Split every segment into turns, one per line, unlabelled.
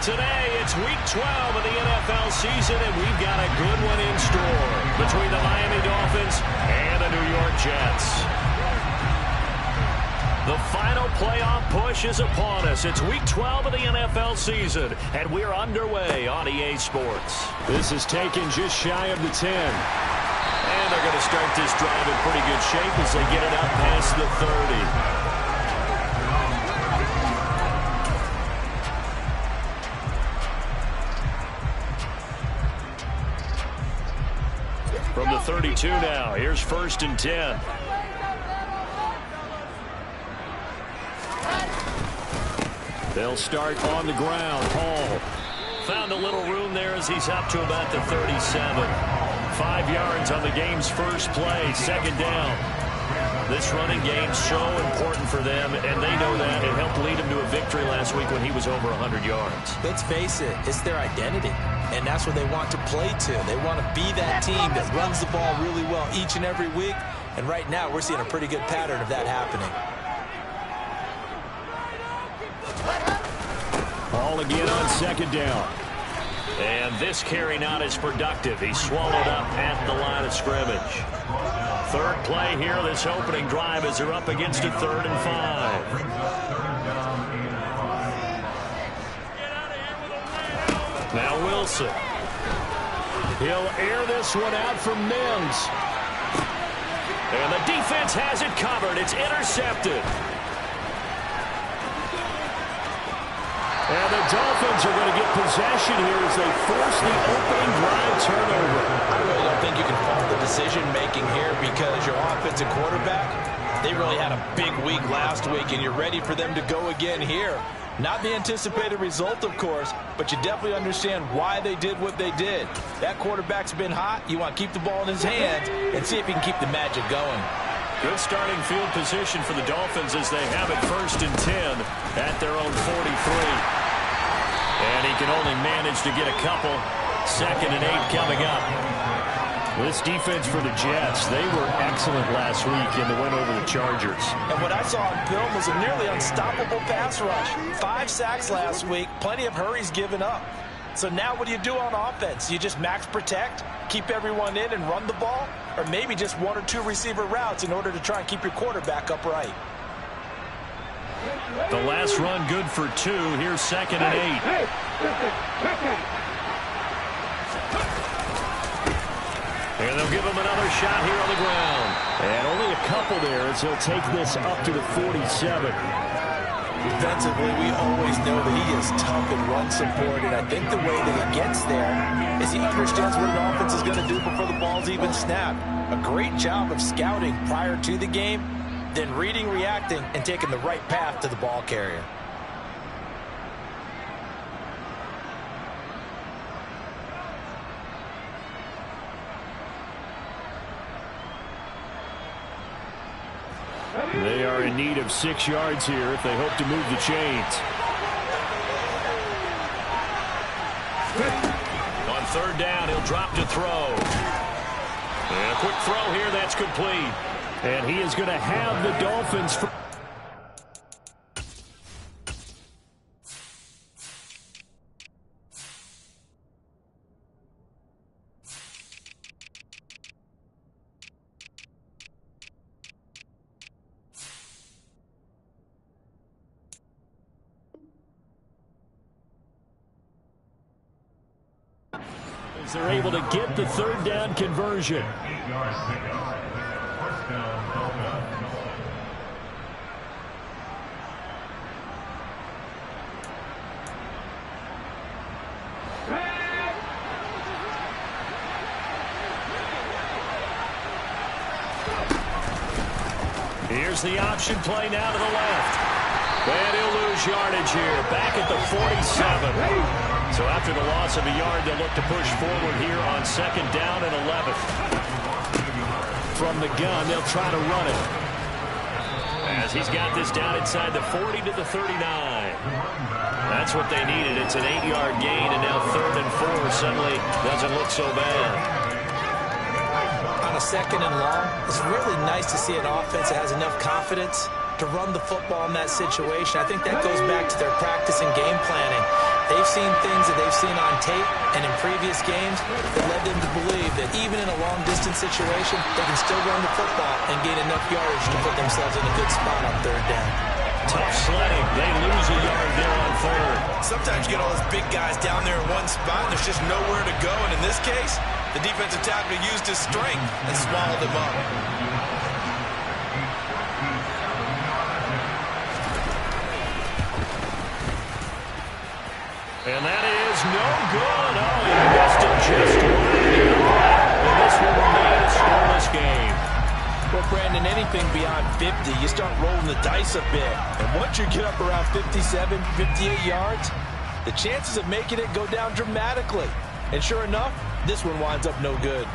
Today, it's Week 12 of the NFL season, and we've got a good one in store between the Miami Dolphins and the New York Jets. The final playoff push is upon us. It's Week 12 of the NFL season, and we're underway on EA Sports. This is taken just shy of the 10. And they're going to start this drive in pretty good shape as they get it up past the 30. From the 32 now, here's 1st and 10. They'll start on the ground. Hall found a little room there as he's up to about the 37. 5 yards on the game's first play, 2nd down. This running game's so important for them, and they know that. It helped lead him to a victory last week when he was over 100 yards.
Let's face it, it's their identity, and that's what they want to play to. They want to be that team that runs the ball really well each and every week, and right now we're seeing a pretty good pattern of that happening.
Ball again on 2nd down. And this carry not as productive. He's swallowed up at the line of scrimmage. 3rd play here, this opening drive, as they're up against a 3rd and 5. Now Wilson. He'll air this one out from Mims. And the defense has it covered. It's intercepted. And the Dolphins are going to get possession here as they force the opening drive turnover.
I really don't think you can fault the decision-making here because your offensive quarterback, they really had a big week last week, and you're ready for them to go again here. Not the anticipated result, of course, but you definitely understand why they did what they did. That quarterback's been hot. You want to keep the ball in his hands and see if he can keep the magic going.
Good starting field position for the Dolphins as they have it 1st and 10 at their own 43. And he can only manage to get a couple. 2nd and 8 coming up. This defense for the Jets, they were excellent last week in the win over the Chargers.
And what I saw on film was a nearly unstoppable pass rush. 5 sacks last week, plenty of hurries given up. So now what do you do on offense? You just max protect, keep everyone in and run the ball? Or maybe just 1 or 2 receiver routes in order to try and keep your quarterback upright?
The last run good for 2. Here's 2nd and 8. And they'll give him another shot here on the ground. And only a couple there as he'll take this up to the 47.
Defensively, we always know that he is tough in run support, and I think the way that he gets there is he understands what an offense is going to do before the ball's even snapped. A great job of scouting prior to the game, then reading, reacting, and taking the right path to the ball carrier.
They are in need of 6 yards here if they hope to move the chains. On 3rd down, he'll drop to throw. And a quick throw here, that's complete. And he is going to have the Dolphins. As they're able to get the 3rd down conversion. Here's the option play now to the left. And he'll lose yardage here. Back at the 47. So after the loss of a yard, they'll look to push forward here on 2nd down and 11. From the gun, they'll try to run it. As he's got this down inside the 40 to the 39. That's what they needed. It's an 8-yard gain, and now 3rd and 4 suddenly doesn't look so bad.
On a 2nd and long, it's really nice to see an offense that has enough confidence to run the football in that situation. I think that goes back to their practice and game planning. They've seen things that they've seen on tape and in previous games that led them to believe that even in a long-distance situation, they can still run the football and gain enough yardage to put themselves in a good spot on third down.
Tough sledding. They lose a yard there on third.
Sometimes you get all those big guys down there in one spot, and there's just nowhere to go. And in this case, the defensive tackle used his strength and swallowed him up.
And that is no good. Oh, he missed it just wide. And this will remain a scoreless game.
Well, Brandon, anything beyond 50, you start rolling the dice a bit. And once you get up around 57, 58 yards, the chances of making it go down dramatically. And sure enough, this one winds up no good.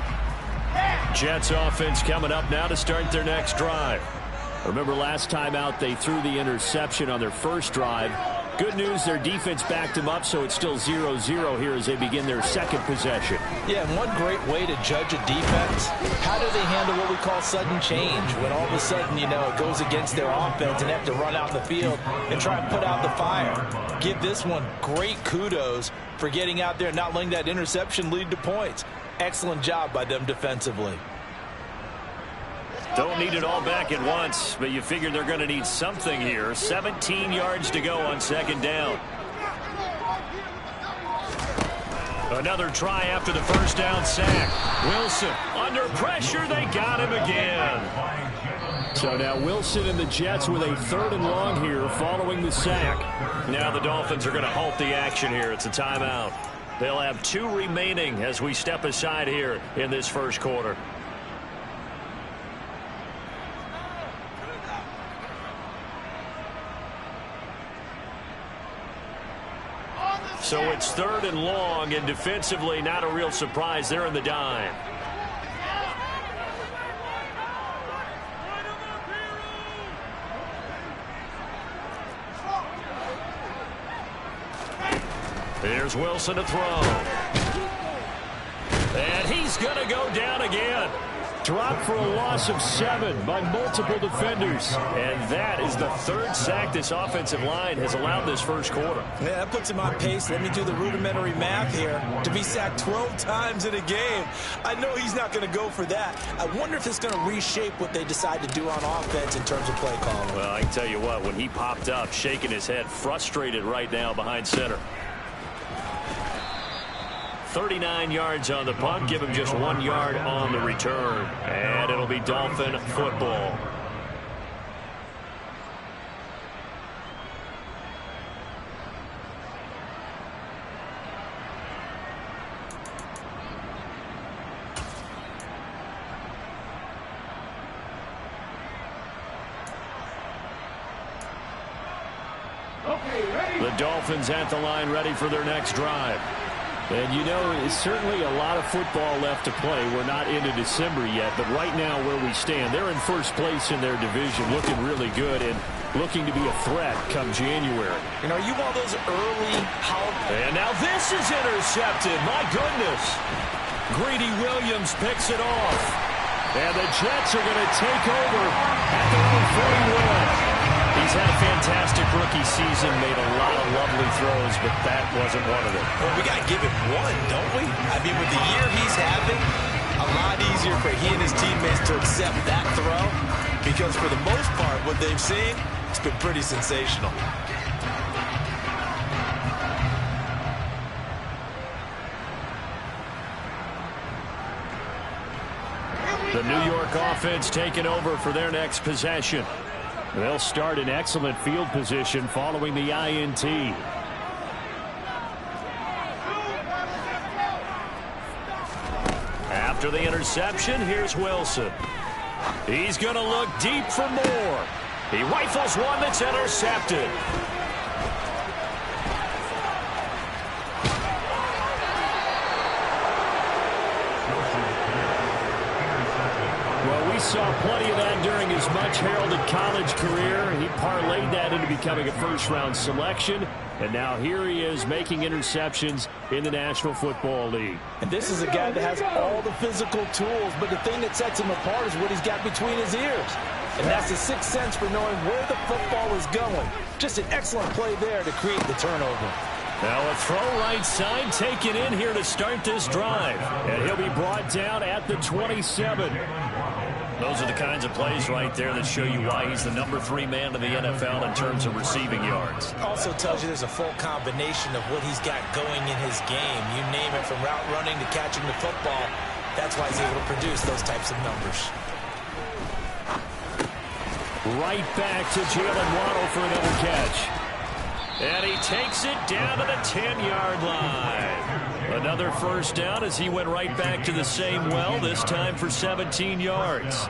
Jets offense coming up now to start their next drive. Remember last time out they threw the interception on their first drive. Good news, their defense backed them up, so it's still 0-0 here as they begin their second possession.
Yeah, and one great way to judge a defense, how do they handle what we call sudden change? When all of a sudden, you know, it goes against their offense and they have to run out in the field and try and put out the fire. Give this one great kudos for getting out there and not letting that interception lead to points. Excellent job by them defensively.
Don't need it all back at once, but you figure they're going to need something here. 17 yards to go on second down. Another try after the first down sack. Wilson under pressure. They got him again. So now Wilson and the Jets with a 3rd and long here following the sack. Now the Dolphins are going to halt the action here. It's a timeout. They'll have 2 remaining as we step aside here in this first quarter. So it's 3rd and long, and defensively not a real surprise. They're in the dime. Here's Wilson to throw. And he's going to go down again. Dropped for a loss of 7 by multiple defenders. And that is the 3rd sack this offensive line has allowed this first quarter.
Yeah, that puts him on pace. Let me do the rudimentary math here. To be sacked 12 times in a game, I know he's not going to go for that. I wonder if it's going to reshape what they decide to do on offense in terms of play calling.
Well, I can tell you what, when he popped up, shaking his head, frustrated right now behind center. 39 yards on the punt, give him just 1 yard on the return. And it'll be Dolphin football. The Dolphins at the line, ready for their next drive. And, you know, it's certainly a lot of football left to play. We're not into December yet, but right now where we stand, they're in first place in their division, looking really good and looking to be a threat come January.
And are you one of those early
And now this is intercepted. My goodness. Greedy Williams picks it off. And the Jets are going to take over at their own 41. He's had a fantastic rookie season, made a lot of lovely throws, but that wasn't one of them.
Well, we got to give him one, don't we? I mean, with the year he's having, a lot easier for he and his teammates to accept that throw because for the most part, what they've seen, it's been pretty sensational.
The New York offense taking over for their next possession. They'll start in excellent field position following the INT. After the interception, here's Wilson. He's going to look deep for more. He rifles one that's intercepted. Saw plenty of that during his much-heralded college career. He parlayed that into becoming a first-round selection, and now here he is making interceptions in the National Football League.
And this is a guy that has all the physical tools, but the thing that sets him apart is what he's got between his ears. And that's the sixth sense for knowing where the football is going. Just an excellent play there to create the turnover.
Now a throw right side taken in here to start this drive. And he'll be brought down at the 27. Those are the kinds of plays right there that show you why he's the #3 man in the NFL in terms of receiving yards.
Also tells you there's a full combination of what he's got going in his game. You name it, from route running to catching the football. That's why he's able to produce those types of numbers.
Right back to Jalen Waddle for another catch. And he takes it down to the 10-yard line. Another first down as he went right back to the same well, this time for 17 yards.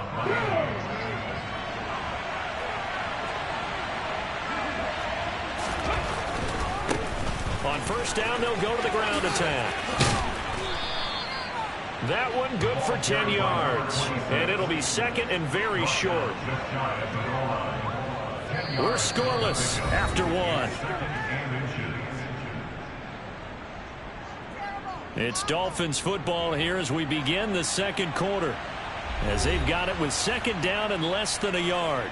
On first down, they'll go to the ground attack. That one good for 10 yards. And it'll be second and very short. We're scoreless after one. It's Dolphins football here as we begin the second quarter, as they've got it with second down and less than a yard.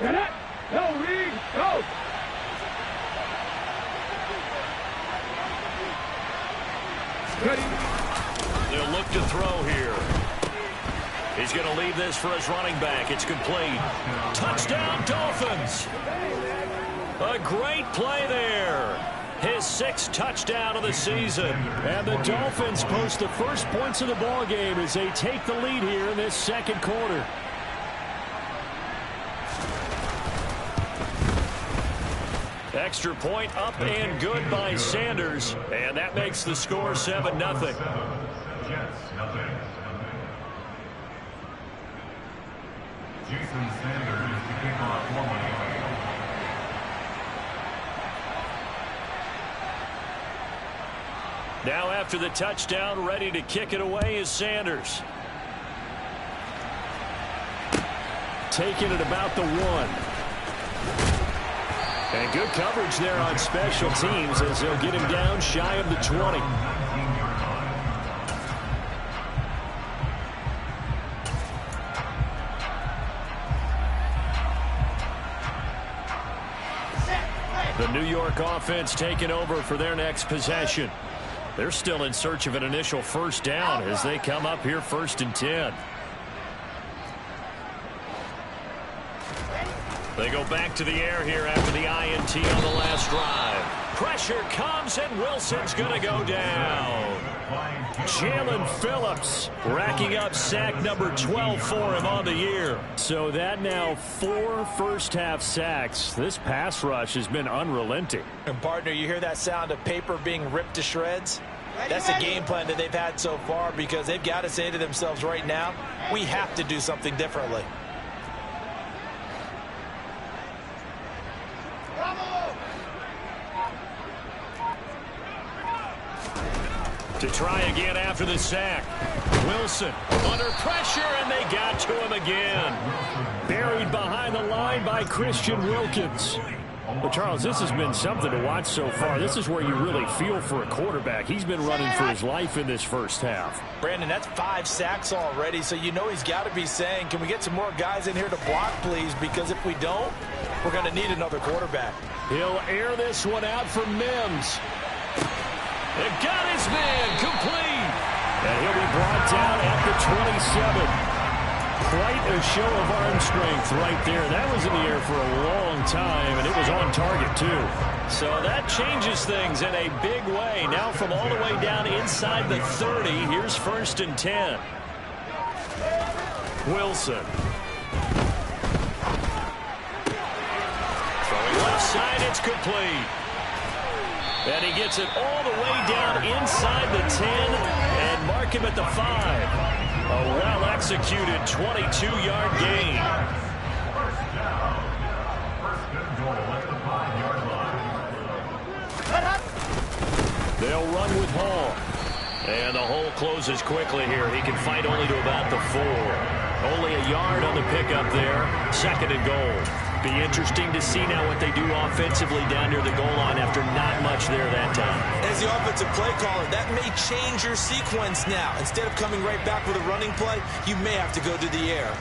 Get it! Go, Reed! Go! Ready?
They'll look to throw here. He's going to leave this for his running back. It's complete. Touchdown, Dolphins. A great play there. His 6th touchdown of the season. And the Dolphins post the first points of the ball game as they take the lead here in this second quarter. Extra point up and good by Sanders. And that makes the score 7-0.
Jason Sanders to kick off formally.
Now after the touchdown, ready to kick it away is Sanders. Taking it about the 1. And good coverage there on special teams as they'll get him down shy of the 20. The New York offense taking over for their next possession. They're still in search of an initial first down as they come up here 1st and 10. They go back to the air here after the INT on the last drive. Pressure comes and Wilson's going to go down. Jalen Phillips racking up sack number 12 for him on the year. So that now 4 first-half sacks. This pass rush has been unrelenting.
And partner, you hear that sound of paper being ripped to shreds? That's the game plan that they've had so far, because they've got to say to themselves right now, we have to do something differently.
To try again after the sack. Wilson under pressure, and they got to him again. Buried behind the line by Christian Wilkins. Well, Charles, this has been something to watch so far. This is where you really feel for a quarterback. He's been running for his life in this first half.
Brandon, that's 5 sacks already, so you know he's got to be saying, can we get some more guys in here to block, please? Because if we don't, we're going to need another quarterback.
He'll air this one out for Mims. They got his man complete. And he'll be brought down at the 27. Quite a show of arm strength right there. That was in the air for a long time, and it was on target, too. So that changes things in a big way. Now from all the way down inside the 30, here's 1st and 10. Wilson. Throwing left side, it's complete. And he gets it all the way down inside the 10 and mark him at the 5. A well-executed 22-yard gain. They'll run with Hall. And the hole closes quickly here. He can fight only to about the 4. Only a yard on the pickup there. 2nd and goal. Be interesting to see now what they do offensively down near the goal line after not much there that time.
As the offensive play caller, that may change your sequence now. Instead of coming right back with a running play, you may have to go to the air.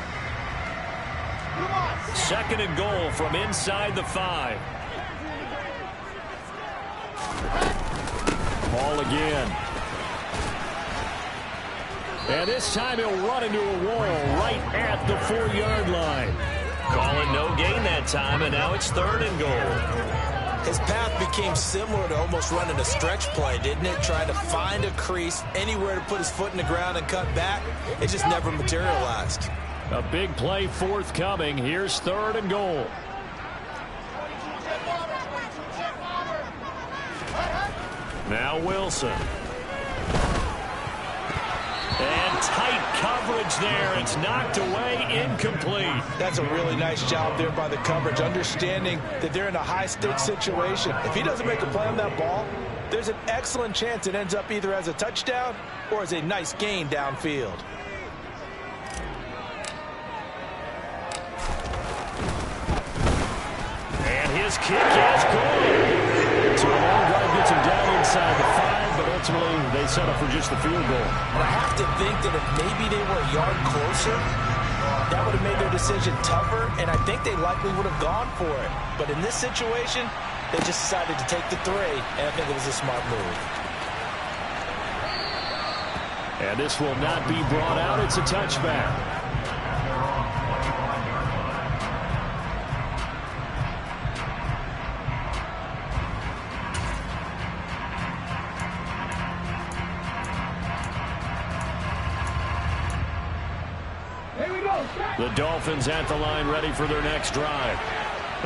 2nd and goal from inside the 5. Ball again. And this time he'll run into a wall right at the 4-yard line. Call it no gain that time, and now it's 3rd and goal.
His path became similar to almost running a stretch play, didn't it? Trying to find a crease, anywhere to put his foot in the ground and cut back. It just never materialized.
A big play forthcoming. Here's 3rd and goal. Now Wilson. And tight coverage there. It's knocked away, incomplete.
That's a really nice job there by the coverage, understanding that they're in a high-stakes situation. If he doesn't make a play on that ball, there's an excellent chance it ends up either as a touchdown or as a nice gain downfield.
And his kick is good. So a long drive gets him down inside the 5, but ultimately they settle for just the field goal.
And I have to think that if maybe they were a yard closer, that would have made their decision tougher, and I think they likely would have gone for it. But in this situation, they just decided to take the 3, and I think it was a smart move.
And this will not be brought out. It's a touchback. The Dolphins at the line, ready for their next drive.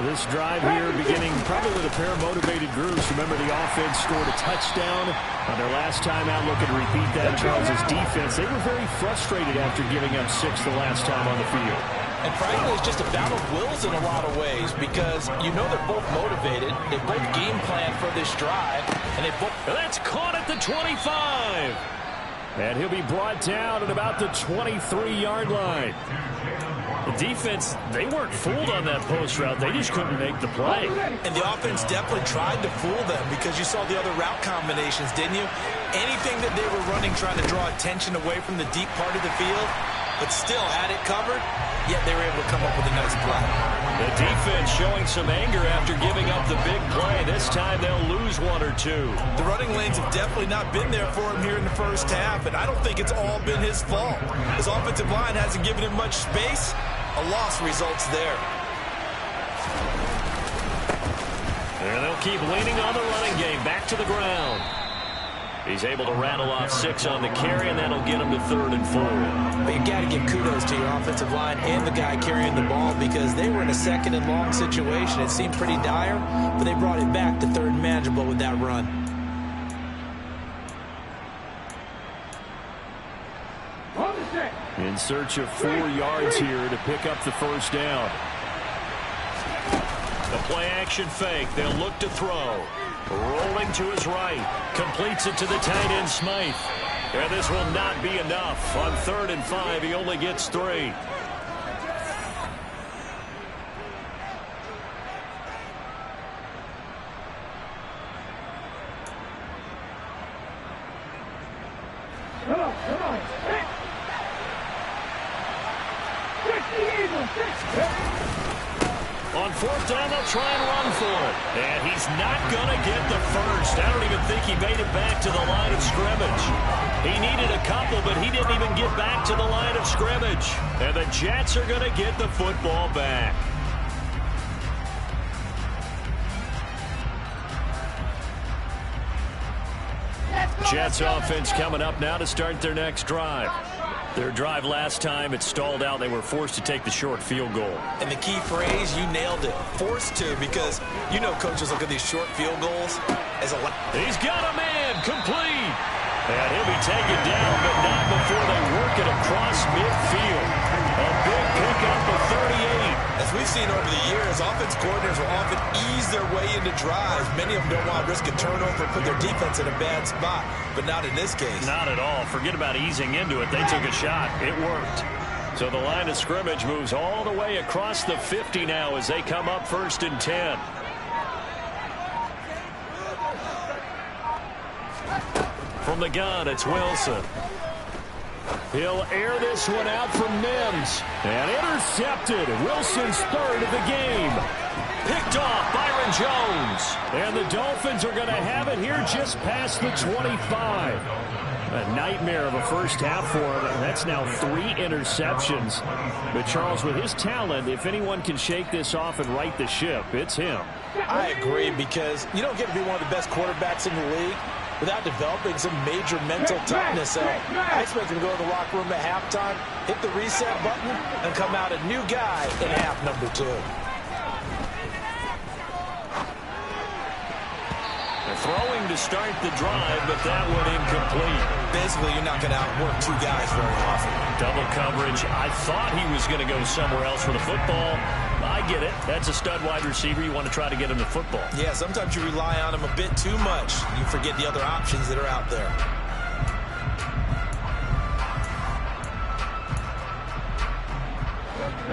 This drive here beginning probably with a pair of motivated groups. Remember, the offense scored a touchdown on their last time out. Looking to repeat that. Charles' defense, they were very frustrated after giving up 6 the last time on the field.
And frankly, it's just a battle of wills in a lot of ways, because you know they're both motivated. They both game plan for this drive, and they both...
That's caught at the 25. And he'll be brought down at about the 23-yard line. The defense, they weren't fooled on that post route. They just couldn't make the play.
And the offense definitely tried to fool them, because you saw the other route combinations, didn't you? Anything that they were running trying to draw attention away from the deep part of the field, but still had it covered, yet they were able to come up with a nice play.
The defense showing some anger after giving up the big play. This time they'll lose 1 or 2.
The running lanes have definitely not been there for him here in the first half, and I don't think it's all been his fault. His offensive line hasn't given him much space. A loss results there.
And they'll keep leaning on the running game. Back to the ground. He's able to rattle off 6 on the carry, and that'll get him to 3rd and 4.
But you got to give kudos to your offensive line and the guy carrying the ball, because they were in a 2nd and long situation. It seemed pretty dire, but they brought it back to 3rd and manageable with that run.
In search of 4 yards here to pick up the first down. The play action fake. They'll look to throw. Rolling to his right. Completes it to the tight end, Smythe. And this will not be enough. On 3rd and 5, he only gets 3.
Come on.
On 4th down, they'll try and run for it. And he's not going to get the first. I don't even think he made it back to the line of scrimmage. He needed a couple, but he didn't even get back to the line of scrimmage. And the Jets are going to get the football back. Jets offense coming up now to start their next drive. Their drive last time, it stalled out. They were forced to take the short field goal.
And the key phrase, you nailed it. Forced to, because you know coaches look at these short field goals as a...
He's got a man, complete. And he'll be taken down, but not before they work it across midfield. A big pickup of 38.
As we've seen over the years, offense coordinators will often ease their way into drives. Many of them don't want to risk a turnover and put their defense in a bad spot, but not in this case.
Not at all. Forget about easing into it. They took a shot. It worked. So the line of scrimmage moves all the way across the 50 now as they come up 1st and 10. From the gun, it's Wilson. He'll air this one out from Mims. And intercepted. Wilson's 3rd of the game. Picked off Byron Jones. And the Dolphins are going to have it here just past the 25. A nightmare of a first half for him. That's now 3 interceptions. But Charles, with his talent, if anyone can shake this off and right the ship, it's him.
I agree, because you don't get to be one of the best quarterbacks in the league without developing some major mental toughness. So I expect him to go to the locker room at halftime, hit the reset button, and come out a new guy in half number 2.
Throwing to start the drive, but that one incomplete.
Basically, you're not going to outwork 2 guys very often.
Double coverage. I thought he was going to go somewhere else for the football. I get it. That's a stud wide receiver. You want to try to get him the football.
Yeah, sometimes you rely on him a bit too much. You forget the other options that are out there.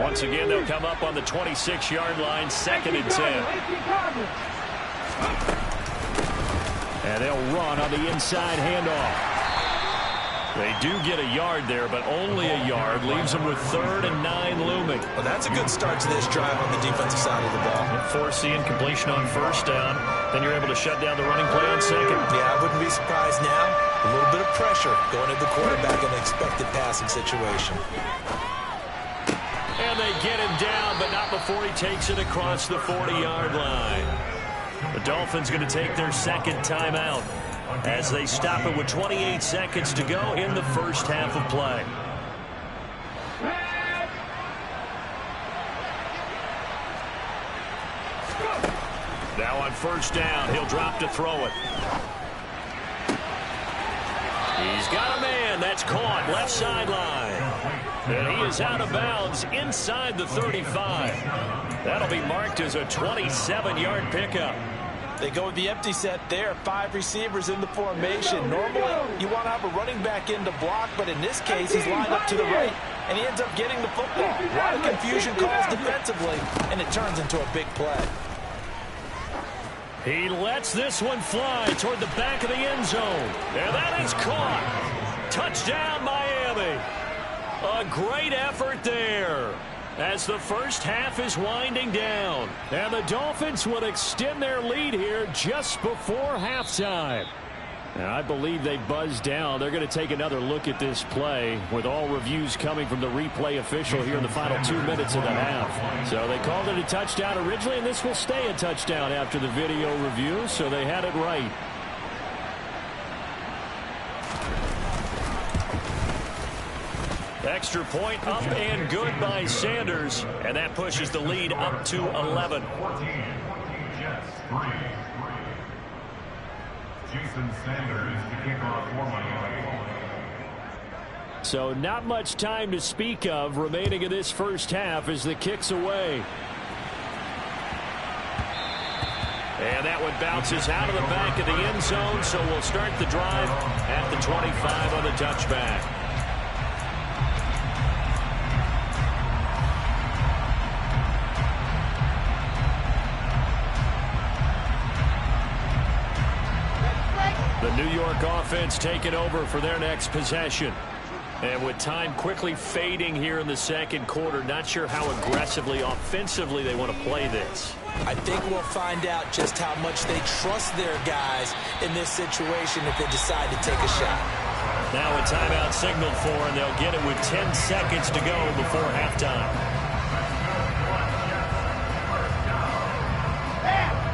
Once again, they'll come up on the 26-yard line, 2nd and 10. And they'll run on the inside handoff. They do get a yard there, but only a yard. Leaves them with 3rd and 9 looming.
Well, that's a good start to this drive on the defensive side of the ball.
Force the incompletion on 1st down. Then you're able to shut down the running play on 2nd.
Yeah, I wouldn't be surprised now. A little bit of pressure going at the quarterback in an expected passing situation.
And they get him down, but not before he takes it across the 40-yard line. The Dolphins going to take their 2nd timeout as they stop it with 28 seconds to go in the first half of play. Now on 1st down, he'll drop to throw it. He's got a man. That's caught left sideline. And he is out of bounds inside the 35. That'll be marked as a 27-yard pickup.
They go with the empty set there. 5 receivers in the formation. Normally, you want to have a running back in to block, but in this case, he's lined up to the right, and he ends up getting the football. A lot of confusion calls defensively, and it turns into a big play.
He lets this one fly toward the back of the end zone. And that is caught. Touchdown, Miami. A great effort there as the first half is winding down. And the Dolphins will extend their lead here just before halftime. And I believe they buzzed down. They're going to take another look at this play with all reviews coming from the replay official here in the final 2 minutes of the half. So they called it a touchdown originally, and this will stay a touchdown after the video review, so they had it right. Extra point up and good by Sanders, and that pushes the lead up to 11.
Jason Sanders to kick off for Miami.
So not much time to speak of remaining in this first half as the kick's away. And that one bounces out of the back of the end zone, so we'll start the drive at the 25 on the touchback. The New York offense taking over for their next possession. And with time quickly fading here in the second quarter, not sure how aggressively, offensively they want to play this.
I think we'll find out just how much they trust their guys in this situation if they decide to take a shot.
Now a timeout signaled for, and they'll get it with 10 seconds to go before halftime.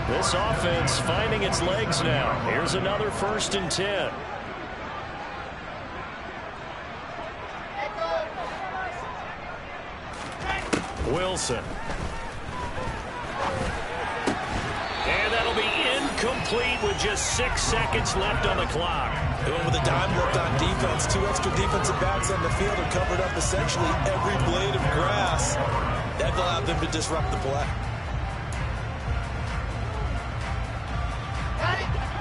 This offense finding its legs now. Here's another 1st and 10. Wilson. And that'll be incomplete with just 6 seconds left on the clock.
They went with a dime look on defense. 2 extra defensive backs on the field and covered up essentially every blade of grass. That allowed them to disrupt the play.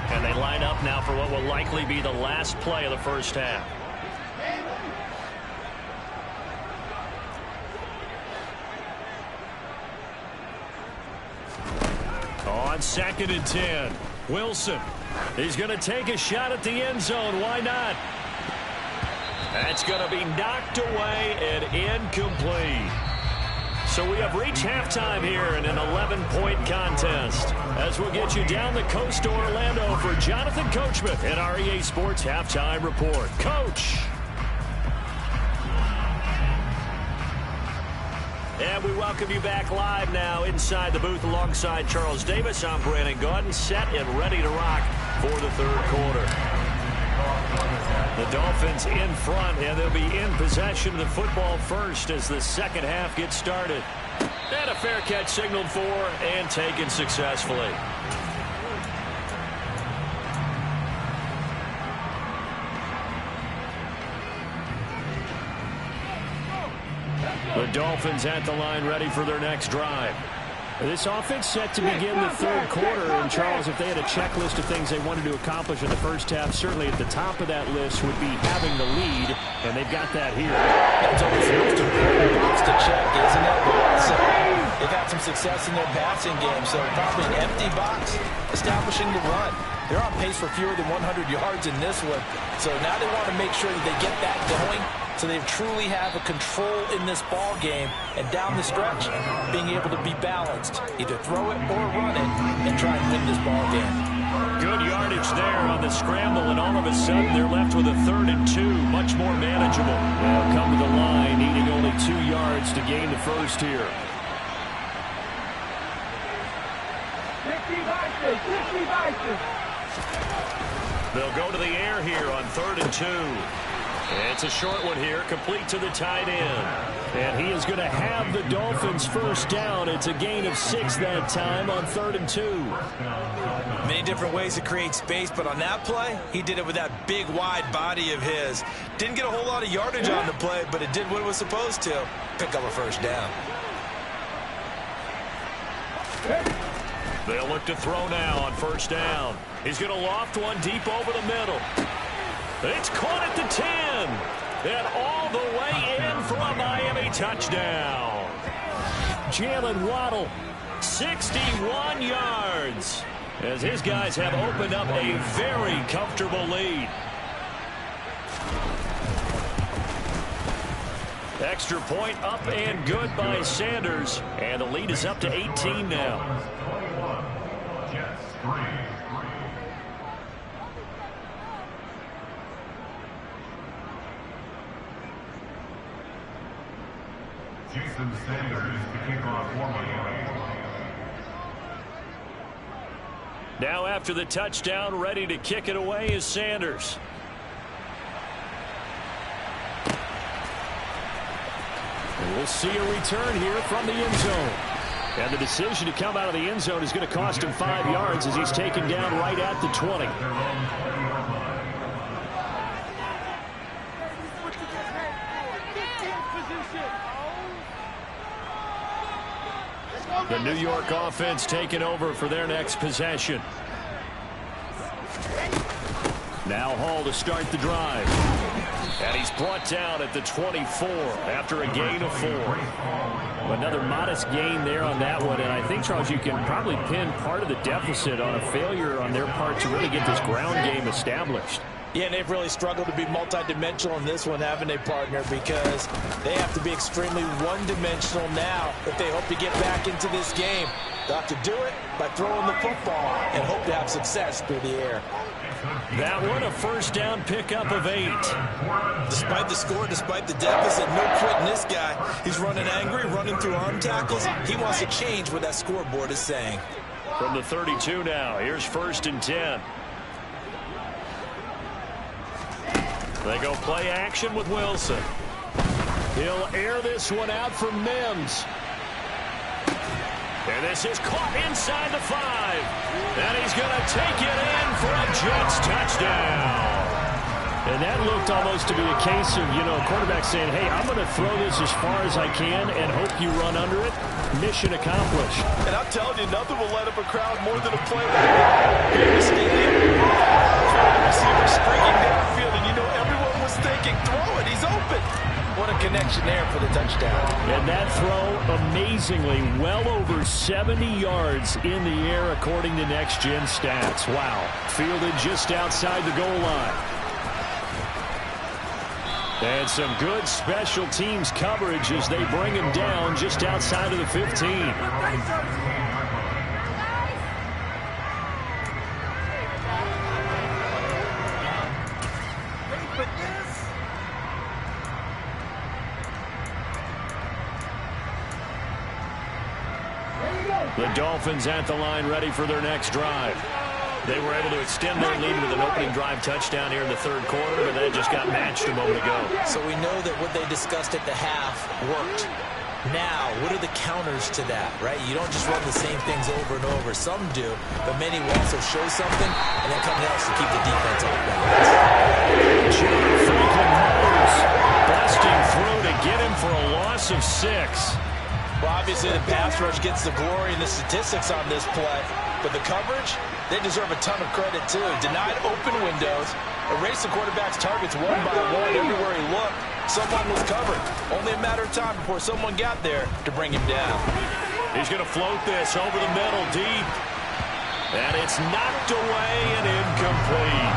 And they line up now for what will likely be the last play of the first half. on 2nd and 10. Wilson. He's going to take a shot at the end zone. Why not? That's going to be knocked away and incomplete. So we have reached halftime here in an 11-point contest. As we'll get you down the coast to Orlando for Jonathan Coachman and our EA Sports Halftime Report. Coach. And we welcome you back live now inside the booth alongside Charles Davis. I'm Brandon Gaudin, set and ready to rock for the third quarter. The Dolphins in front, and they'll be in possession of the football first as the second half gets started. And a fair catch signaled for and taken successfully. The Dolphins at the line ready for their next drive. This offense set to begin the third quarter. And, Charles, if they had a checklist of things they wanted to accomplish in the first half, certainly at the top of that list would be having the lead, and they've got that here.
That's always the most important box to check, isn't it? So they've had some success in their passing game, so probably an empty box, establishing the run. They're on pace for fewer than 100 yards in this one, so now they want to make sure that they get that going, so they truly have a control in this ball game, and down the stretch, being able to be balanced. Either throw it or run it and try and win this ball game.
Good yardage there on the scramble, and all of a sudden they're left with a 3rd and 2, much more manageable. They'll come to the line, needing only 2 yards to gain the first here.
50 Vikings.
They'll go to the air here on 3rd and 2. It's a short one here, complete to the tight end. And he is going to have the Dolphins first down. It's a gain of 6 that time on 3rd and 2.
Many different ways to create space, but on that play, he did it with that big, wide body of his. Didn't get a whole lot of yardage on the play, but it did what it was supposed to. Pick up a first down.
They'll look to throw now on first down. He's going to loft one deep over the middle. It's caught at the 10. And all the way in for a Miami touchdown. Jalen Waddle, 61 yards. As his guys have opened up a very comfortable lead. Extra point up and good by Sanders. And the lead is up to 18 now.
Jets 3. Jason Sanders to kick off for Miami.
Now after the touchdown, ready to kick it away is Sanders. And we'll see a return here from the end zone. And the decision to come out of the end zone is going to cost him 5 yards as he's taken down right at the 20. The New York offense taking over for their next possession. Now Hall to start the drive. And he's brought down at the 24 after a gain of 4. Another modest gain there on that one. And I think, Charles, you can probably pin part of the deficit on a failure on their part to really get this ground game established.
Yeah, and they've really struggled to be multidimensional in this one, haven't they, partner? Because they have to be extremely one-dimensional now if they hope to get back into this game. They'll have to do it by throwing the football and hope to have success through the air.
That one a first down pickup of 8.
Despite the score, despite the deficit, no quitting this guy. He's running angry, running through arm tackles. He wants to change what that scoreboard is saying.
From the 32 now, here's 1st and 10. They go play action with Wilson. He'll air this one out for Mims. And this is caught inside the 5. And he's going to take it in for a Jets touchdown. And that looked almost to be a case of, a quarterback saying, hey, I'm going to throw this as far as I can and hope you run under it. Mission accomplished.
And I'm telling you, nothing will light up a crowd more than a play like that. In the stadium, receiver streaking downfield, and everyone was thinking, throw it, he's open. What a connection connection there for the touchdown.
And that throw, amazingly, well over 70 yards in the air, according to Next Gen Stats. Wow. Fielded just outside the goal line. And some good special teams coverage as they bring him down just outside of the 15. The Dolphins at the line, ready for their next drive. They were able to extend their lead with an opening drive touchdown here in the third quarter, but that just got matched a moment ago.
So we know that what they discussed at the half worked. Now, what are the counters to that, right? You don't just run the same things over and over. Some do, but many will also show something and then something else to keep the defense off balance.
Franklin Myers busting through to get him for a loss of 6.
Well, obviously the pass rush gets the glory and the statistics on this play, but the coverage, they deserve a ton of credit too. Denied open windows, erased the quarterback's targets one by one. Everywhere he looked, someone was covered. Only a matter of time before someone got there to bring him down.
He's going to float this over the middle deep, and it's knocked away and incomplete.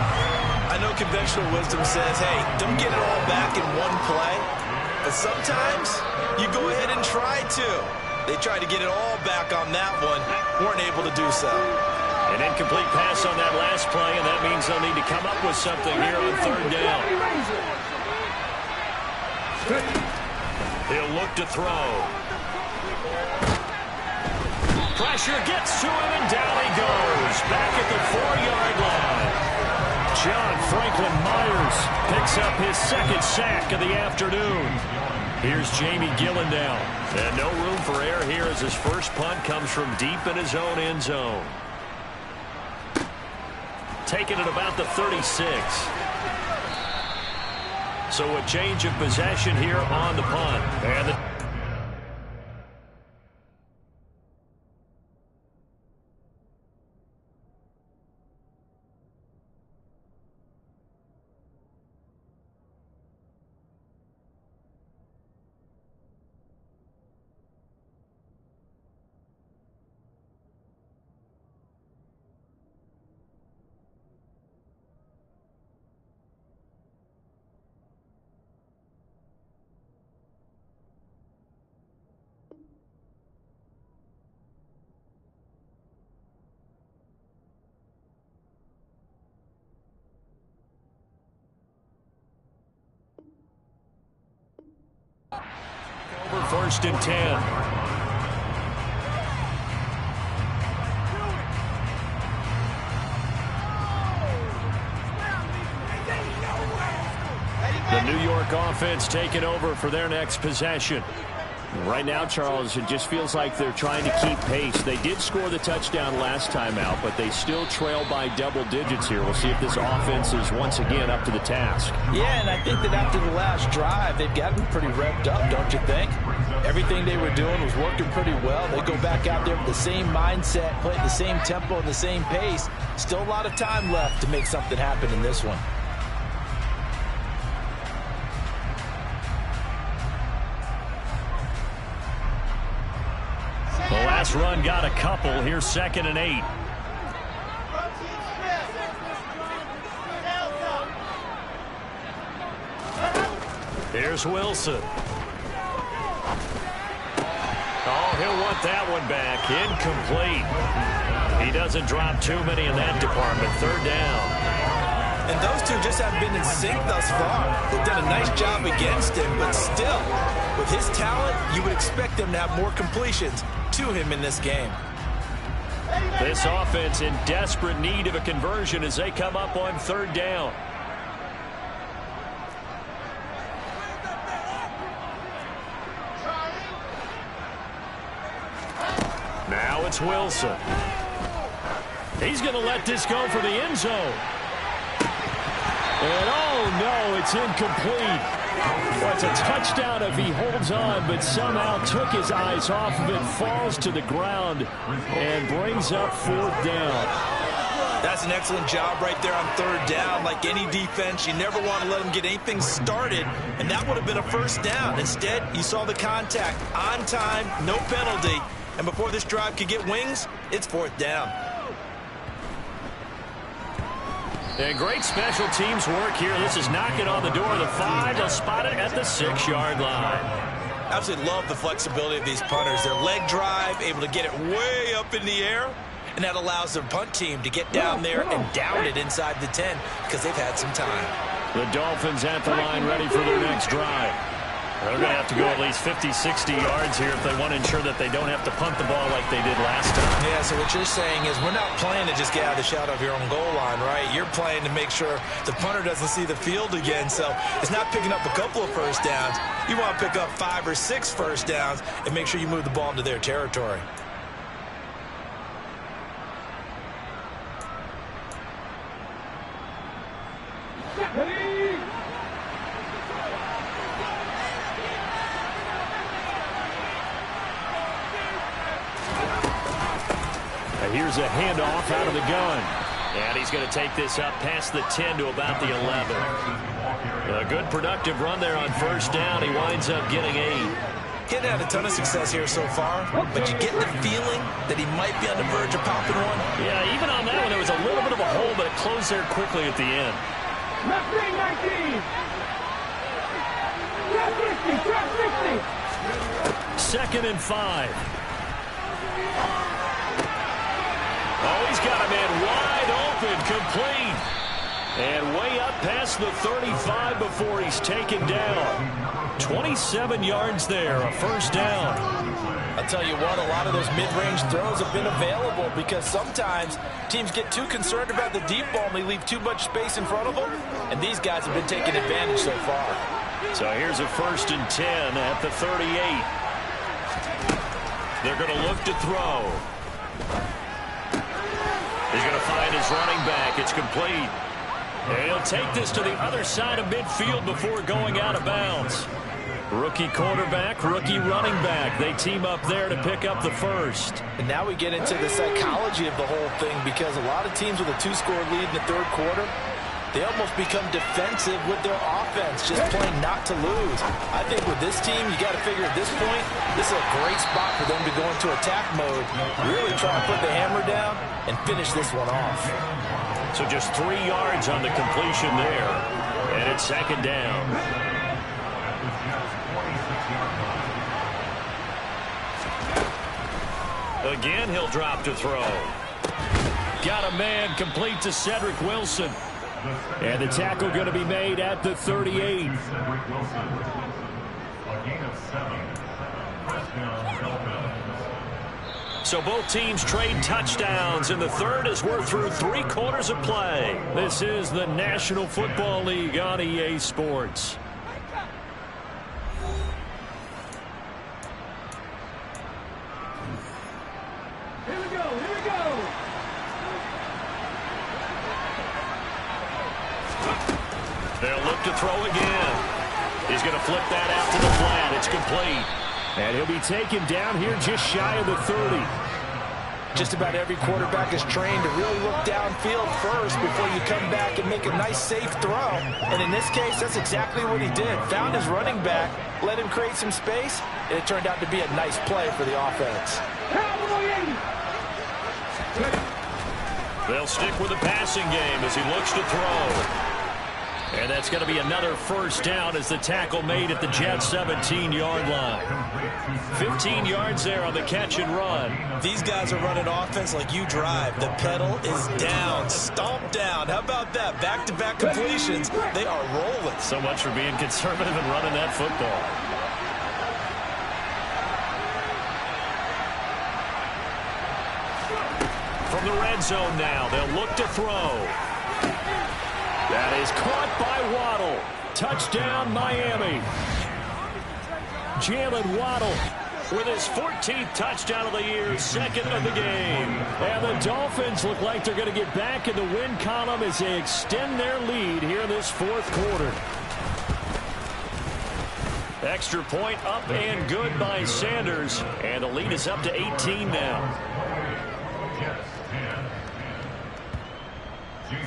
I know conventional wisdom says, hey, don't get it all back in one play. But sometimes you go ahead and try to. They tried to get it all back on that one. Weren't able to do so.
An incomplete pass on that last play, and that means they'll need to come up with something here on third down. He'll look to throw. Pressure gets to him, and down he goes. Back at the 4-yard line. John Franklin Myers picks up his second sack of the afternoon. Here's Jamie Gillen now. And no room for error here as his first punt comes from deep in his own end zone. Taken at about the 36. So a change of possession here on the punt. And the over 1st and 10. The New York offense taking over for their next possession. Right now, Charles, it just feels like they're trying to keep pace. They did score the touchdown last time out, but they still trail by double digits here. We'll see if this offense is once again up to the task.
Yeah, and I think that after the last drive, they've gotten pretty revved up, don't you think? Everything they were doing was working pretty well. They go back out there with the same mindset, play at the same tempo and the same pace. Still a lot of time left to make something happen in this one.
The last run got a couple. Here's 2nd and 8. Here's Wilson. Oh, he'll want that one back. Incomplete. He doesn't drop too many in that department. 3rd down.
And those two just haven't been in sync thus far. They've done a nice job against him, but still, with his talent, you would expect them to have more completions to him in this game.
This offense in desperate need of a conversion as they come up on 3rd down. Now it's Wilson. He's going to let this go for the end zone. And oh no, it's incomplete. Well, it's a touchdown if he holds on, but somehow took his eyes off of it, falls to the ground, and brings up 4th down.
That's an excellent job right there on third down. Like any defense, you never want to let them get anything started, and that would have been a first down. Instead, you saw the contact on time, no penalty, and before this drive could get wings, it's fourth down.
And great special teams work here. This is knocking on the door of the 5. They'll spot it at the 6-yard line.
Absolutely love the flexibility of these punters. Their leg drive, able to get it way up in the air, and that allows their punt team to get down there and down it inside the 10 because they've had some time.
The Dolphins at the line ready for their next drive. They're going to have to go at least 50, 60 yards here if they want to ensure that they don't have to punt the ball like they did last time.
Yeah, so what you're saying is we're not playing to just get out of the shadow of your own goal line, right? You're playing to make sure the punter doesn't see the field again. So it's not picking up a couple of first downs. You want to pick up 5 or 6 first downs and make sure you move the ball into their territory.
Here's a handoff out of the gun. And he's going to take this up past the 10 to about the 11. A good productive run there on first down. He winds up getting 8.
He hadn't had a ton of success here so far, but you get the feeling that he might be on the verge of popping one.
Yeah, even on that one, there was a little bit of a hole, but it closed there quickly at the end.
Left 19. Left 50. Left 50.
2nd and 5. Oh, he's got a man wide open, complete. And way up past the 35 before he's taken down. 27 yards there, a first down.
I'll tell you what, a lot of those mid-range throws have been available because sometimes teams get too concerned about the deep ball and they leave too much space in front of them. And these guys have been taking advantage so far.
So here's a 1st and 10 at the 38. They're going to look to throw. He's going to find his running back. It's complete. And he'll take this to the other side of midfield before going out of bounds. Rookie quarterback, rookie running back. They team up there to pick up the first.
And now we get into the psychology of the whole thing because a lot of teams with a 2-score lead in the third quarter, they almost become defensive with their offense, just playing not to lose. I think with this team, you got to figure at this point, this is a great spot for them to go into attack mode, really try to put the hammer down and finish this one off.
So just 3 yards on the completion there, and it's 2nd down. Again, he'll drop to throw. Got a man complete to Cedric Wilson. And the tackle going to be made at the 38.
Cedric Wilson. A gain of 7. First down, Dolphins.
So both teams trade touchdowns, and the third as we're through 3 quarters of play. This is the National Football League on EA Sports.
Here we go. Here we go.
They'll look to throw again. He's going to flip that out to the flat. It's complete. And he'll be taken down here just shy of the 30.
Just about every quarterback is trained to really look downfield first before you come back and make a nice, safe throw. And in this case, that's exactly what he did. Found his running back, let him create some space, and it turned out to be a nice play for the offense.
They'll stick with the passing game as he looks to throw. And that's going to be another first down as the tackle made at the Jets' 17-yard line. 15 yards there on the catch and run.
These guys are running offense like you drive. The pedal is down, stomped down. How about that? Back-to-back completions. They are rolling.
So much for being conservative and running that football. From the red zone now, they'll look to throw. That is caught by Waddle. Touchdown, Miami. Jalen Waddle with his 14th touchdown of the year, 2nd of the game. And the Dolphins look like they're going to get back in the win column as they extend their lead here in this 4th quarter. Extra point up and good by Sanders. And the lead is up to 18 now.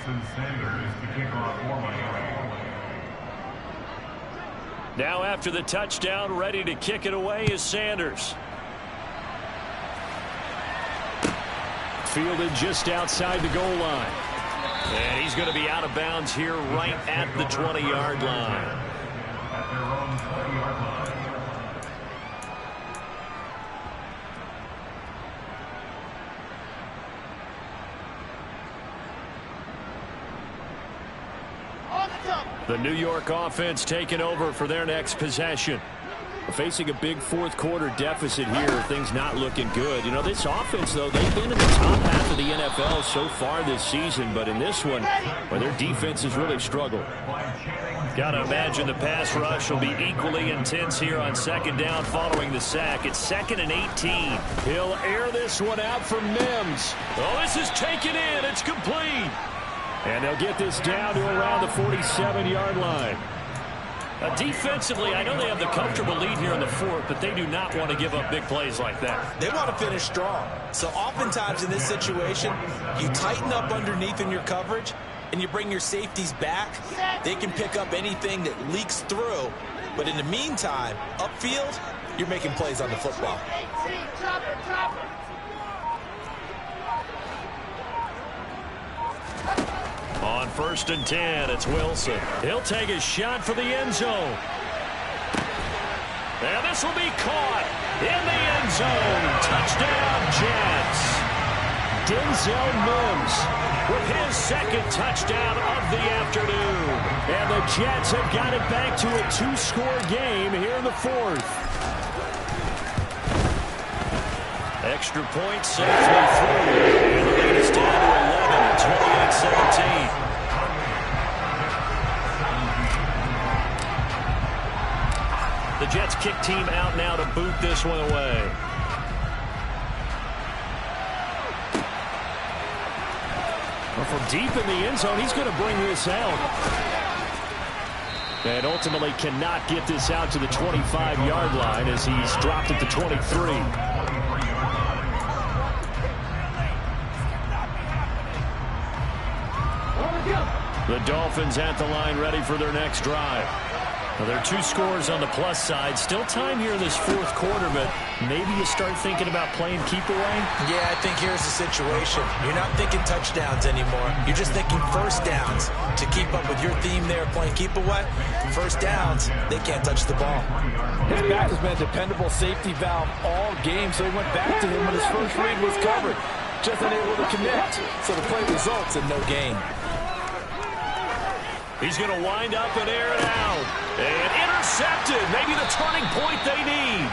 Jason Sanders to kick off for Miami.
Now after the touchdown, ready to kick it away is Sanders. Fielded just outside the goal line. And he's going to be out of bounds here right at the 20-yard line.
At their own 20-yard line.
The New York offense taking over for their next possession. Facing a big fourth quarter deficit here, things not looking good. You know, this offense, though, they've been in the top half of the NFL so far this season, but in this one, well, their defense has really struggled. Got to imagine the pass rush will be equally intense here on second down following the sack. It's 2nd and 18. He'll air this one out for Mims. Oh, this is taken in. It's complete. And they'll get this down to around the 47-yard line. Defensively, I know they have the comfortable lead here in the fourth, but they do not want to give up big plays like that.
They want to finish strong. So oftentimes in this situation, you tighten up underneath in your coverage, and you bring your safeties back. They can pick up anything that leaks through. But in the meantime, upfield, you're making plays on the football.
On 1st and 10, it's Wilson. He'll take a shot for the end zone. And this will be caught in the end zone. Touchdown, Jets. Denzel Mims with his 2nd touchdown of the afternoon. And the Jets have got it back to a 2-score game here in the fourth. Extra point safely through. And the lead is down to 11, 28-17. The Jets kick team out now to boot this one away. Well, from deep in the end zone, he's going to bring this out. And ultimately cannot get this out to the 25-yard line as he's dropped at the 23. The Dolphins at the line ready for their next drive. Well, there are 2 scores on the plus side. Still time here in this fourth quarter, but maybe you start thinking about playing keep away?
Yeah, I think here's the situation. You're not thinking touchdowns anymore. You're just thinking first downs. To keep up with your theme there, playing keep away, first downs, they can't touch the ball.
His back has been a dependable safety valve all game, so he went back to him when his first read was covered. Just unable to connect, so the play results in no gain.
He's going to wind up and air it out. And intercepted. Maybe the turning point they need.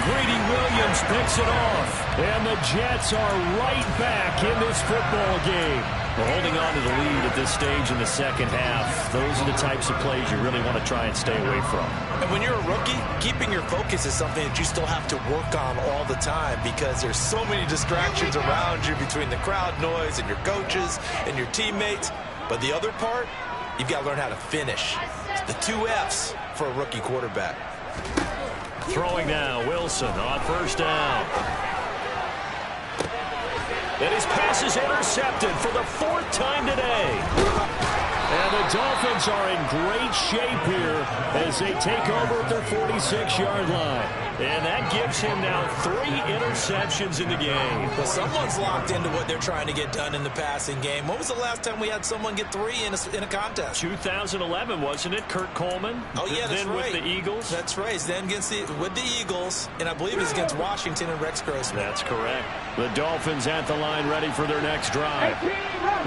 Greedy Williams picks it off. And the Jets are right back in this football game. We're holding on to the lead at this stage in the second half. Those are the types of plays you really want to try and stay away from.
And when you're a rookie, keeping your focus is something that you still have to work on all the time because there's so many distractions around you between the crowd noise and your coaches and your teammates. But the other part, you've got to learn how to finish. It's the 2 F's for a rookie quarterback.
Throwing now, Wilson on first down. And his pass is intercepted for the 4th time today. And the Dolphins are in great shape here as they take over at their 46-yard line. And that gives him now 3 interceptions in the game.
Well, someone's locked into what they're trying to get done in the passing game. When was the last time we had someone get 3 in a contest?
2011, wasn't it? Kurt Coleman.
Oh, yeah, that's
then
right.
With the Eagles.
That's right. Then with the Eagles, and I believe it's against Washington and Rex Grossman.
That's correct. The Dolphins at the line ready for their next drive.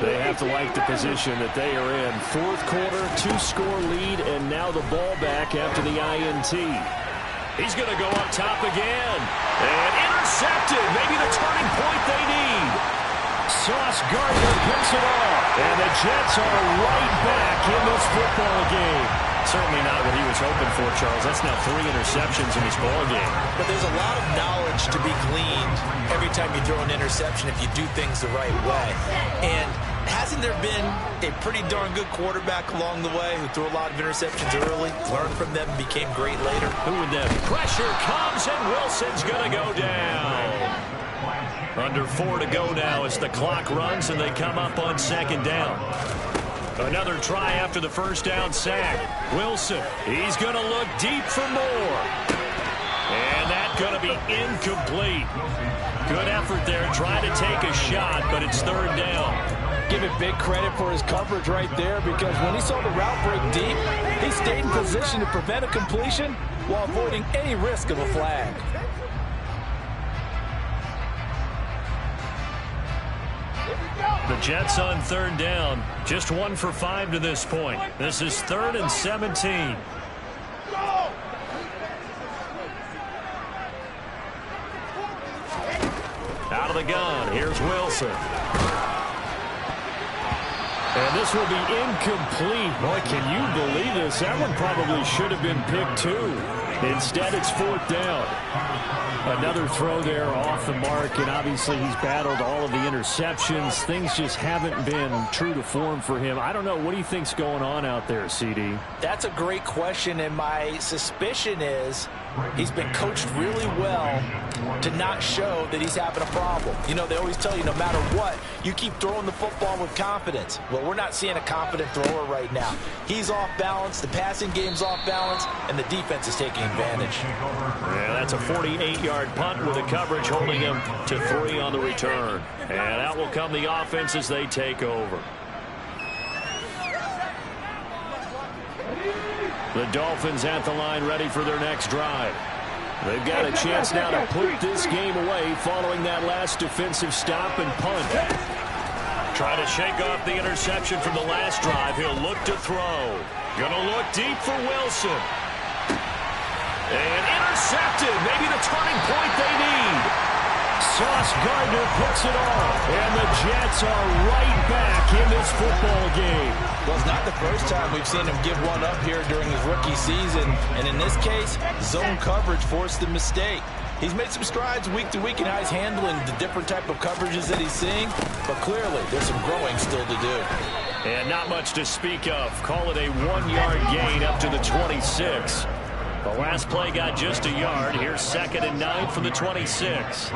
They have to like the position that they are in. Fourth quarter, 2-score lead, and now the ball back after the INT. He's going to go up top again. And intercepted. Maybe the turning point they need. Sauce Gardner picks it off. And the Jets are right back in this football game. Certainly not what he was hoping for, Charles. That's now 3 interceptions in this ball game.
But there's a lot of knowledge to be gleaned every time you throw an interception if you do things the right way. And hasn't there been a pretty darn good quarterback along the way who threw a lot of interceptions early, learned from them, and became great later?
Who would that be? Pressure comes, and Wilson's going to go down. Under 4 to go now as the clock runs and they come up on second down. Another try after the first down sack. Wilson, he's going to look deep for more. And that's going to be incomplete. Good effort there, trying to take a shot, but it's third down.
Give it big credit for his coverage right there, because when he saw the route break deep, he stayed in position to prevent a completion while avoiding any risk of a flag.
The Jets on third down, just 1 for 5 to this point. This is 3rd and 17. Out of the gun, here's Wilson. And this will be incomplete. Boy, can you believe this? That one probably should have been picked too. Instead, it's 4th down. Another throw there off the mark, and obviously he's battled all of the interceptions. Things just haven't been true to form for him. I don't know. What do you think's going on out there, CD?
That's a great question, and my suspicion is he's been coached really well to not show that he's having a problem. You know, they always tell you no matter what, you keep throwing the football with confidence. Well, we're not seeing a confident thrower right now. He's off balance, the passing game's off balance, and the defense is taking advantage.
Yeah, that's a 48-yard punt with the coverage holding him to 3 on the return. And out will come the offense as they take over. The Dolphins at the line, ready for their next drive. They've got a chance now to put this game away following that last defensive stop and punt. Trying to shake off the interception from the last drive. He'll look to throw. Gonna look deep for Wilson. And intercepted. Maybe the turning point they need. Sauce Gardner puts it off. And the Jets are right back in this football game.
Well, it's not the first time we've seen him give one up here during his rookie season. And in this case, zone coverage forced the mistake. He's made some strides week to week in how he's handling the different type of coverages that he's seeing. But clearly, there's some growing still to do.
And not much to speak of. Call it a 1-yard gain up to the 26. The last play got just a yard. Here's 2nd and 9 from the 26.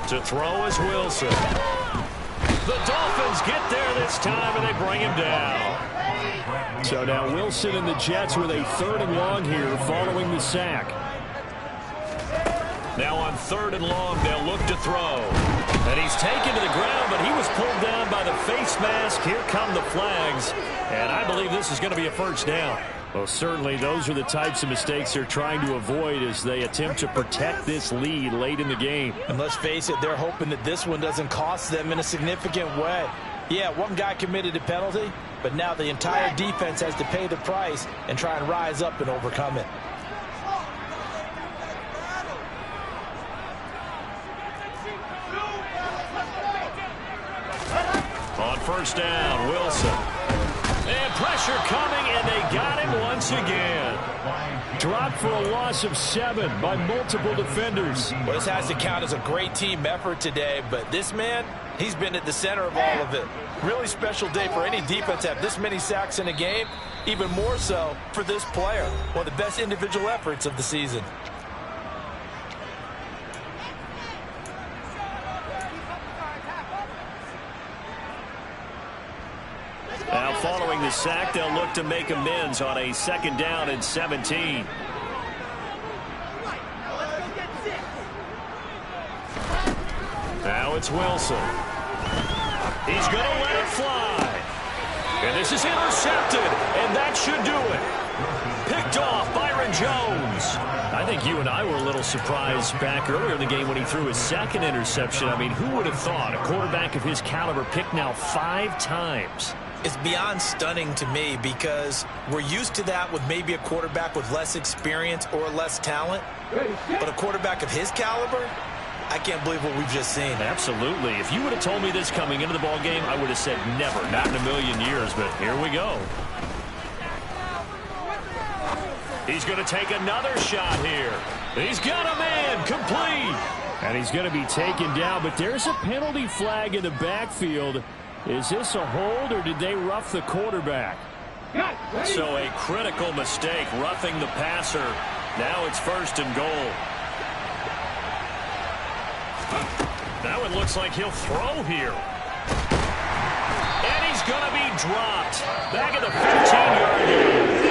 To throw is Wilson. The Dolphins get there this time, and they bring him down. So now Wilson and the Jets with a 3rd and long here following the sack. Now on 3rd and long, they'll look to throw. And he's taken to the ground, but he was pulled down by the face mask. Here come the flags. And I believe this is going to be a first down. Well, certainly those are the types of mistakes they're trying to avoid as they attempt to protect this lead late in the game.
And let's face it, they're hoping that this one doesn't cost them in a significant way. Yeah, one guy committed a penalty, but now the entire defense has to pay the price and try and rise up and overcome it.
On first down, Wilson. And pressure coming, and they got him once again. Dropped for a loss of 7 by multiple defenders.
Well, this has to count as a great team effort today, but this man, he's been at the center of all of it. Really special day for any defense to have this many sacks in a game, even more so for this player. One of the best individual efforts of the season.
Now following the sack, they'll look to make amends on a 2nd down and 17. Now it's Wilson. He's going to let it fly. And this is intercepted, and that should do it. Picked off Byron Jones. I think you and I were a little surprised back earlier in the game when he threw his 2nd interception. I mean, who would have thought a quarterback of his caliber picked now 5 times?
It's beyond stunning to me because we're used to that with maybe a quarterback with less experience or less talent. But a quarterback of his caliber, I can't believe what we've just seen.
Absolutely. If you would have told me this coming into the ball game, I would have said never, not in a million years. But here we go. He's going to take another shot here. He's got a man, complete. And he's going to be taken down, but there's a penalty flag in the backfield. Is this a hold, or did they rough the quarterback? So a critical mistake, roughing the passer. Now it's 1st and goal. Now it looks like he'll throw here. And he's going to be dropped. Back at the 15-yard line.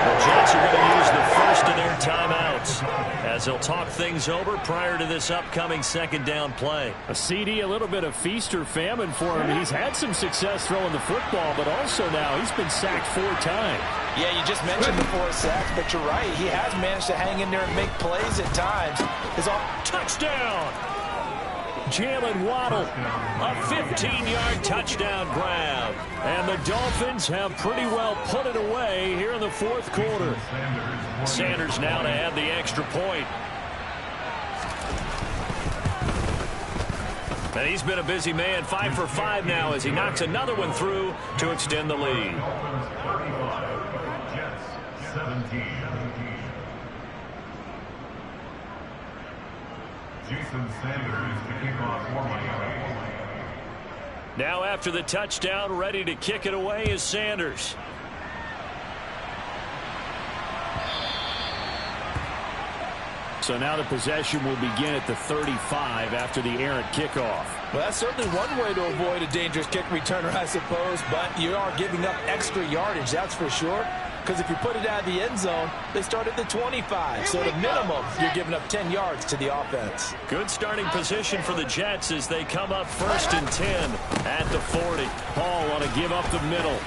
The Jets are going to use the first of their timeouts as they'll talk things over prior to this upcoming 2nd down play.
A CD, a little bit of feast or famine for him. He's had some success throwing the football, but also now he's been sacked 4 times.
Yeah, you just mentioned the 4 sacks, but you're right. He has managed to hang in there and make plays at times.
Touchdown! Jalen Waddle, a 15-yard touchdown grab. And the Dolphins have pretty well put it away here in the 4th quarter. Sanders now to add the extra point. And he's been a busy man, 5 for 5 now as he knocks another one through to extend the lead.
Jets 17. Jason Sanders to kick off for Miami.
Now after the touchdown, ready to kick it away is Sanders.
So now the possession will begin at the 35 after the errant kickoff.
Well, that's certainly one way to avoid a dangerous kick returner, I suppose, but you are giving up extra yardage, that's for sure. Because if you put it out of the end zone, they start at the 25. So the minimum, you're giving up 10 yards to the offense.
Good starting position for the Jets as they come up 1st and 10 at the 40.
Hall want to give up the middle.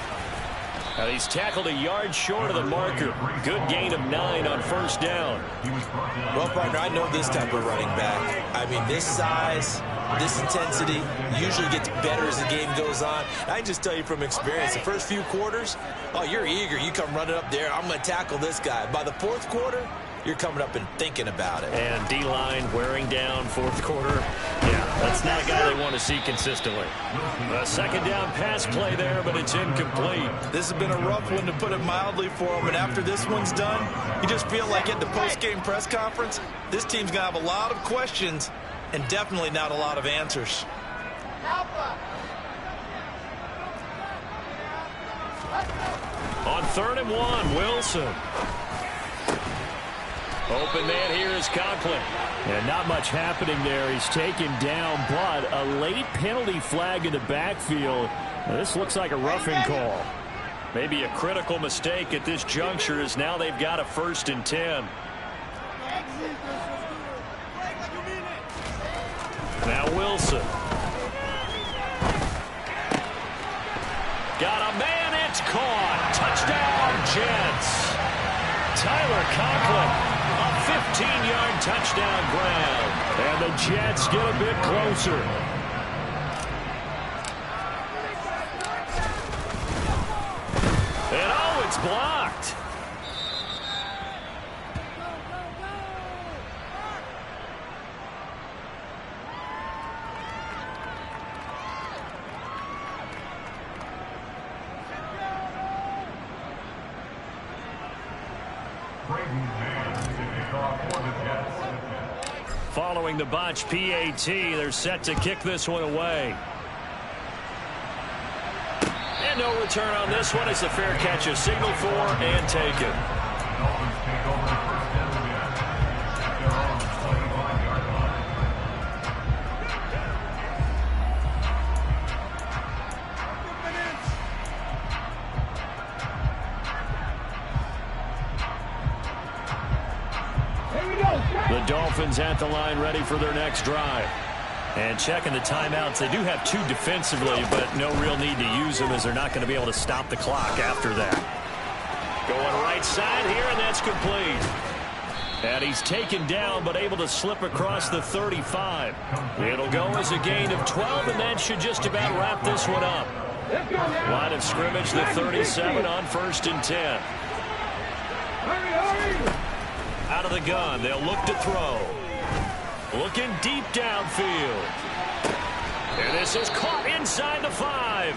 Now he's tackled a yard short of the marker. Good gain of 9 on 1st down.
Well, partner, I know this type of running back. I mean, this size, this intensity usually gets better as the game goes on. I can just tell you from experience, the first few quarters, oh, you're eager. You come running up there, I'm going to tackle this guy. By the 4th quarter, you're coming up and thinking about it.
And D-line wearing down 4th quarter. Yeah, that's not a guy they want to see consistently. A 2nd down pass play there, but it's incomplete.
This has been a rough one, to put it mildly, for him. And after this one's done, you just feel like at the post-game press conference, this team's going to have a lot of questions and definitely not a lot of answers.
On 3rd and 1, Wilson. Open man here is Conklin.
And not much happening there. He's taken down, but a late penalty flag in the backfield. Now, this looks like a roughing call.
Maybe a critical mistake at this juncture as now they've got a 1st and 10. Now Wilson. Got a man, it's caught. Touchdown, Jets. Tyler Conklin. A 15-yard touchdown grab.
And the Jets get a bit closer.
And oh, it's blocked. Following the botch PAT, they're set to kick this one away. And no return on this one. It's a fair catch, a signal for and taken. The Dolphins at the line ready for their next drive. And checking the timeouts, they do have 2 defensively, but no real need to use them as they're not going to be able to stop the clock after that. Going right side here, and that's complete. And he's taken down, but able to slip across the 35. It'll go as a gain of 12, and that should just about wrap this one up. Line of scrimmage, the 37 on 1st and 10. Out of the gun, they'll look to throw. Looking deep downfield. And this is caught inside the 5.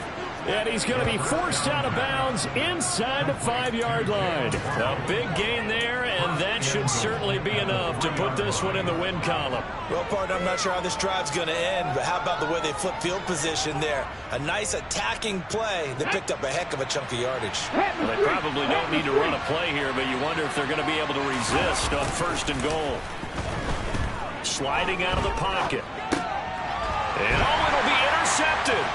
And he's going to be forced out of bounds inside the 5-yard line.
A big gain there, and that should certainly be enough to put this one in the win column.
Well, partner, I'm not sure how this drive's going to end, but how about the way they flip field position there? A nice attacking play that picked up a heck of a chunk of yardage.
Well, they probably don't need to run a play here, but you wonder if they're going to be able to resist on 1st and goal. Sliding out of the pocket. And it'll be intercepted.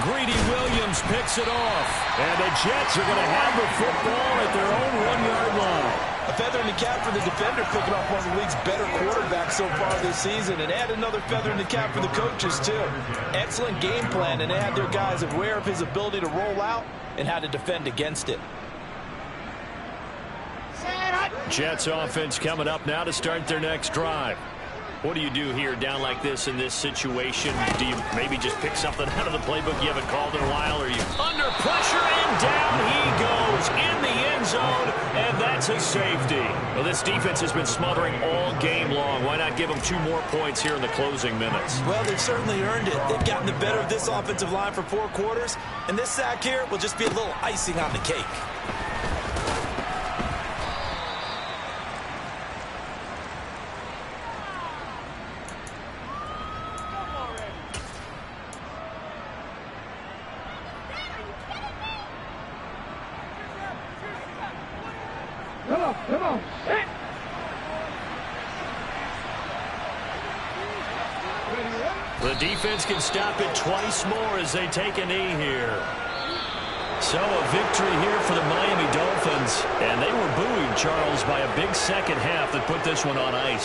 Greedy Williams picks it off.
And the Jets are going to have the football at their own 1-yard line.
A feather in the cap for the defender, picking off one of the league's better quarterbacks so far this season, and add another feather in the cap for the coaches, too. Excellent game plan, and they had their guys aware of his ability to roll out and how to defend against it.
Jets offense coming up now to start their next drive. What do you do here down like this in this situation? Do you maybe just pick something out of the playbook you haven't called in a while? Or are you under pressure, and down he goes in the end zone, and that's a safety. Well, this defense has been smothering all game long. Why not give them 2 more points here in the closing minutes?
Well, they've certainly earned it. They've gotten the better of this offensive line for 4 quarters, and this sack here will just be a little icing on the cake.
Come on.
The defense can stop it twice more as they take a knee here. So a victory here for the Miami Dolphins. And they were buoyed, Charles, by a big second half that put this one on ice.